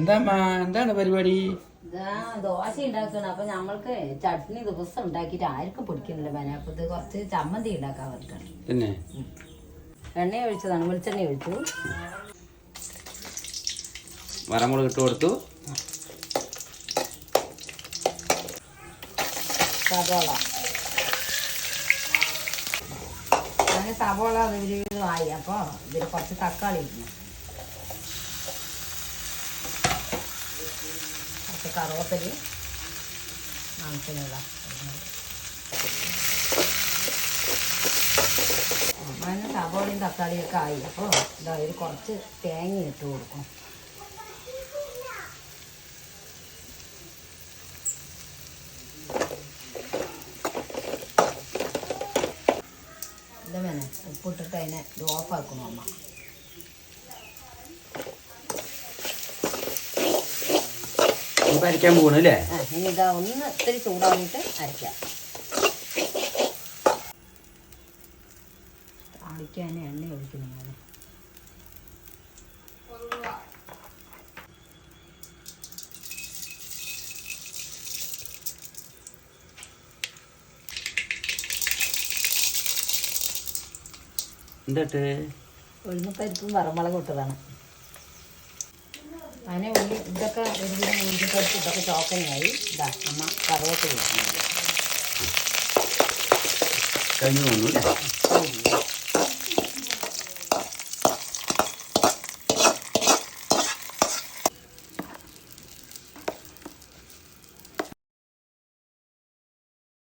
എന്താണ് പരിപാടി? ദോശ ഉണ്ടാക്കണം. അപ്പൊ ഞമ്മൾക്ക് ചട്നി ദിവസം ഉണ്ടാക്കിയിട്ട് ആർക്കും പിടിക്കുന്നില്ല. അപ്പൊ ഇത് കുറച്ച് ചമ്മന്തി ഉണ്ടാക്കാൻ പറ്റാണ്. പിന്നെ എണ്ണ ഒഴിച്ചതാണ്, വെളിച്ചെണ്ണ ഒഴിച്ചു, വറമുളക് ഇട്ട് കൊടുത്തു, സവോള അങ്ങനെ സവോള ആയി. അപ്പൊ ഇതിൽ കുറച്ച് തക്കാളി ഇടുന്നു, കുറച്ച് കറുവപ്പല്, ആവശ്യമില്ല. അങ്ങനെ സവോളയും തക്കാളിയൊക്കെ ആയി. അപ്പോൾ ഇതാ ഒരു കുറച്ച് തേങ്ങ ഇട്ട് കൊടുക്കും. ഇത് വേണേ ഉപ്പിട്ടിട്ട് അതിനെ ഇത് ഓഫാക്കും അമ്മ. അരയ്ക്കാൻ പോകണം അല്ലേ? ഇനി ഇതാ ഒന്ന് ഇത്തിരി ചൂടാറിയിട്ട് അരയ്ക്കാം. താളിക്കാൻ എണ്ണ ഒഴിക്കുന്നു ഞാൻ. എന്നിട്ട് ഉഴുന്നപ്പരിപ്പും വറമുളകും ഇട്ടതാണ്. അങ്ങനെ ഉള്ളി ഇതൊക്കെ ഒരുവിധം ഉഴുന്നപ്പരിപ്പ് ഇതൊക്കെ ചോക്കനായി. ഇതാ അമ്മ കറുവപ്പ കഴിഞ്ഞു വന്നു അല്ലേ?